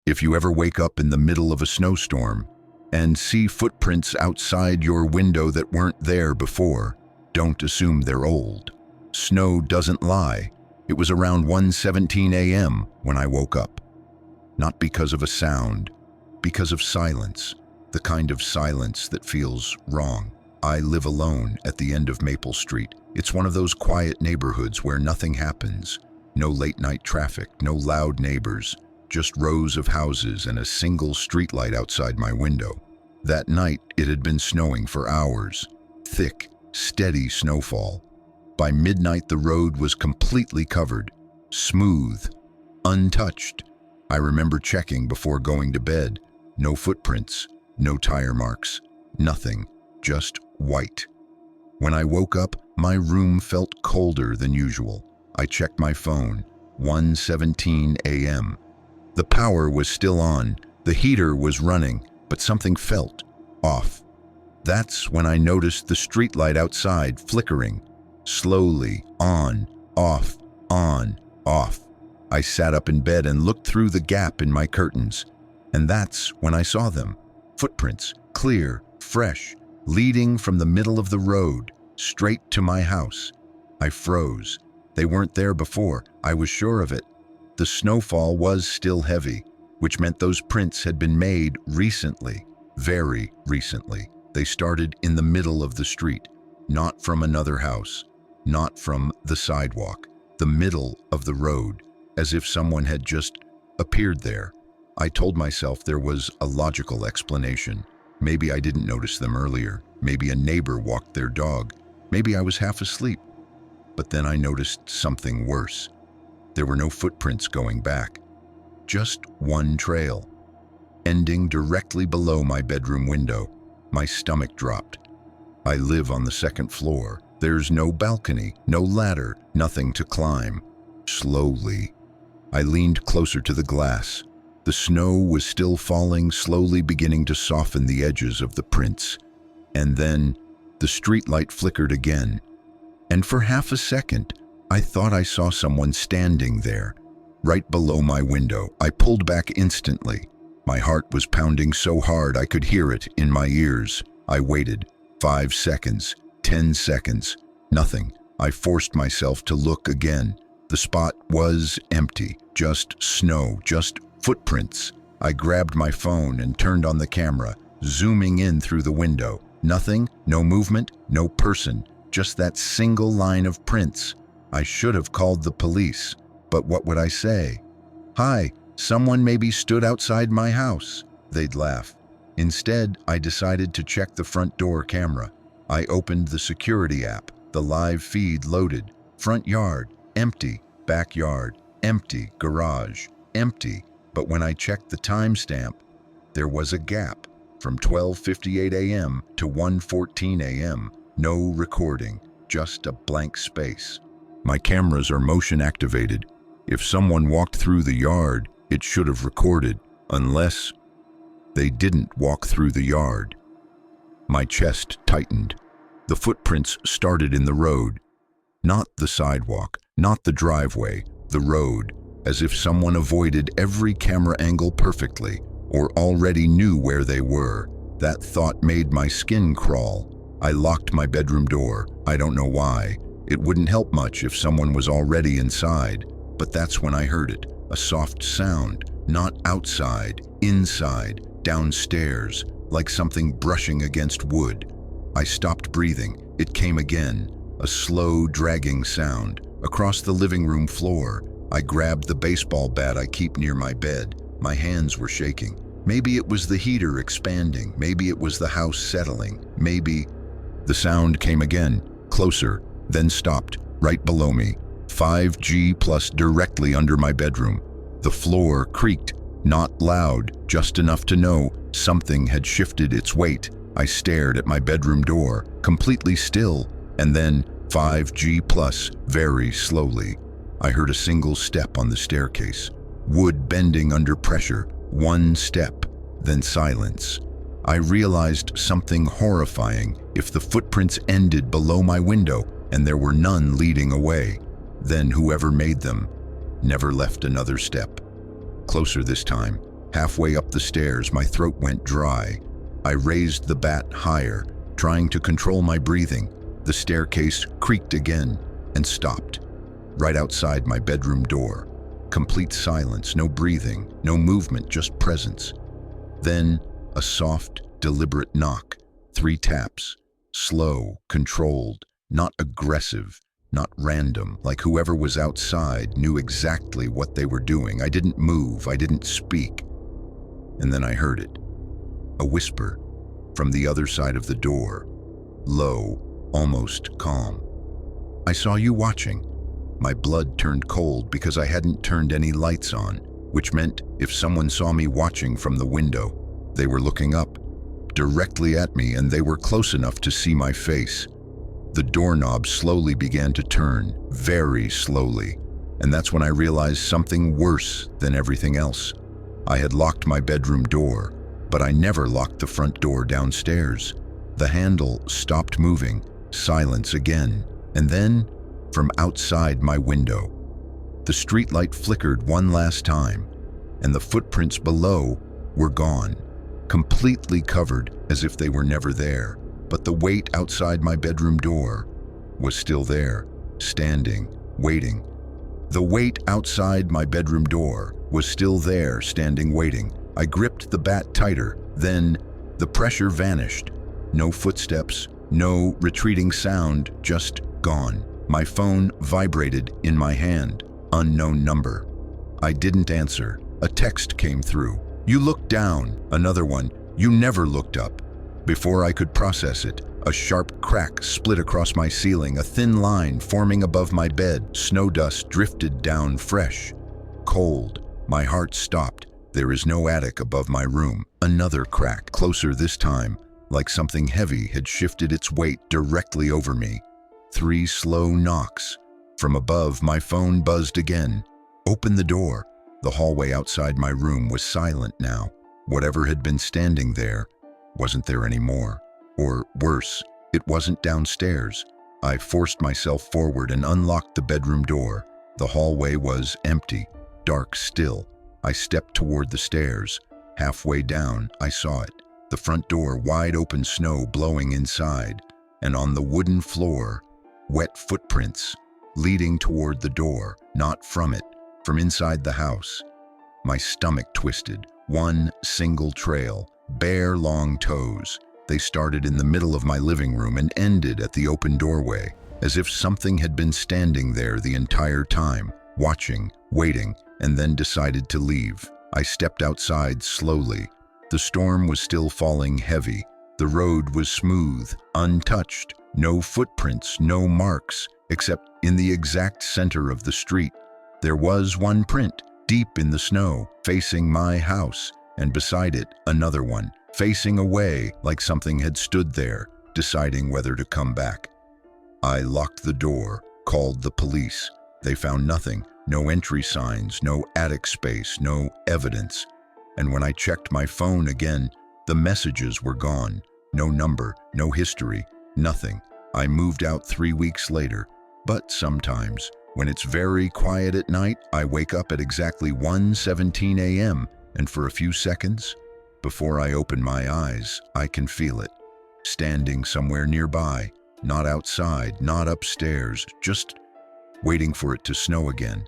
If you ever wake up in the middle of a snowstorm and see footprints outside your window that weren't there before, don't assume they're old. Snow doesn't lie. It was around 1:17 a.m. when I woke up. Not because of a sound, because of silence, the kind of silence that feels wrong. I live alone at the end of Maple Street. It's one of those quiet neighborhoods where nothing happens. No late-night traffic, no loud neighbors, just rows of houses and a single streetlight outside my window. That night, it had been snowing for hours. Thick, steady snowfall. By midnight, the road was completely covered, smooth, untouched. I remember checking before going to bed. No footprints, no tire marks, nothing, just white. When I woke up, my room felt colder than usual. I checked my phone, 1:17 a.m. The power was still on, the heater was running, but something felt off. That's when I noticed the streetlight outside flickering, slowly, on, off, on, off. I sat up in bed and looked through the gap in my curtains, and that's when I saw them. Footprints, clear, fresh, leading from the middle of the road, straight to my house. I froze. They weren't there before, I was sure of it. The snowfall was still heavy, which meant those prints had been made recently, very recently. They started in the middle of the street, not from another house, not from the sidewalk, the middle of the road, as if someone had just appeared there. I told myself there was a logical explanation. Maybe I didn't notice them earlier. Maybe a neighbor walked their dog. Maybe I was half asleep. But then I noticed something worse. There were no footprints going back. Just one trail, ending directly below my bedroom window. My stomach dropped. I live on the second floor. There's no balcony, no ladder, nothing to climb. Slowly, I leaned closer to the glass. The snow was still falling, slowly beginning to soften the edges of the prints. And then the streetlight flickered again. And for half a second, I thought I saw someone standing there, right below my window. I pulled back instantly. My heart was pounding so hard I could hear it in my ears. I waited. 5 seconds, 10 seconds, nothing. I forced myself to look again. The spot was empty, just snow, just footprints. I grabbed my phone and turned on the camera, zooming in through the window. Nothing, no movement, no person, just that single line of prints. I should have called the police, but what would I say? "Hi, someone maybe stood outside my house." They'd laugh. Instead, I decided to check the front door camera. I opened the security app. The live feed loaded. Front yard, empty. Backyard, empty. Garage, empty. But when I checked the timestamp, there was a gap from 12:58 a.m. to 1:14 a.m. No recording, just a blank space. My cameras are motion activated. If someone walked through the yard, it should have recorded, unless they didn't walk through the yard. My chest tightened. The footprints started in the road. Not the sidewalk, not the driveway, the road, as if someone avoided every camera angle perfectly, or already knew where they were. That thought made my skin crawl. I locked my bedroom door. I don't know why. It wouldn't help much if someone was already inside, but that's when I heard it. A soft sound, not outside, inside, downstairs, like something brushing against wood. I stopped breathing. It came again, a slow, dragging sound. Across the living room floor, I grabbed the baseball bat I keep near my bed. My hands were shaking. Maybe it was the heater expanding. Maybe it was the house settling. Maybe... The sound came again, closer, then stopped, right below me. 5G plus directly under my bedroom. The floor creaked, not loud, just enough to know something had shifted its weight. I stared at my bedroom door, completely still, and then 5G plus, very slowly. I heard a single step on the staircase. Wood bending under pressure, one step, then silence. I realized something horrifying. If the footprints ended below my window and there were none leading away, then whoever made them never left another step. Closer this time, Halfway up the stairs, my throat went dry. I raised the bat higher, trying to control my breathing. The staircase creaked again and stopped, right outside my bedroom door. Complete silence, no breathing, no movement, just presence. Then a soft, deliberate knock, 3 taps, slow, controlled, not aggressive, not random, like whoever was outside knew exactly what they were doing. I didn't move, I didn't speak. And then I heard it, a whisper from the other side of the door, low, almost calm. "I saw you watching." My blood turned cold because I hadn't turned any lights on, which meant if someone saw me watching from the window, they were looking up, directly at me, and they were close enough to see my face. The doorknob slowly began to turn, very slowly, and that's when I realized something worse than everything else. I had locked my bedroom door, but I never locked the front door downstairs. The handle stopped moving, silence again, and then, from outside my window, the streetlight flickered one last time, and the footprints below were gone, completely covered as if they were never there. But the weight outside my bedroom door was still there, standing, waiting. The weight outside my bedroom door was still there, standing, waiting. I gripped the bat tighter, then the pressure vanished. No footsteps, no retreating sound, just gone. My phone vibrated in my hand. Unknown number. I didn't answer. A text came through. "You looked down." Another one. "You never looked up." Before I could process it, a sharp crack split across my ceiling, a thin line forming above my bed. Snow dust drifted down fresh, cold. My heart stopped. There is no attic above my room. Another crack, closer this time, like something heavy had shifted its weight directly over me. 3 slow knocks. From above, my phone buzzed again. Open the door. The hallway outside my room was silent now. Whatever had been standing there wasn't there anymore. Or worse, it wasn't downstairs. I forced myself forward and unlocked the bedroom door. The hallway was empty, dark still. I stepped toward the stairs. Halfway down, I saw it. The front door wide open, snow blowing inside, and on the wooden floor, wet footprints leading toward the door, not from it, from inside the house. My stomach twisted. One single trail, bare long toes. They started in the middle of my living room and ended at the open doorway, as if something had been standing there the entire time, watching, waiting, and then decided to leave. I stepped outside slowly. The storm was still falling heavy. The road was smooth, untouched, no footprints, no marks, except in the exact center of the street. There was one print, deep in the snow, facing my house, and beside it, another one, facing away like something had stood there, deciding whether to come back. I locked the door, called the police. They found nothing, no entry signs, no attic space, no evidence. And when I checked my phone again, the messages were gone. No number, no history, nothing. I moved out 3 weeks later, but sometimes, when it's very quiet at night, I wake up at exactly 1:17 a.m., and for a few seconds, before I open my eyes, I can feel it. Standing somewhere nearby, not outside, not upstairs, just waiting for it to snow again.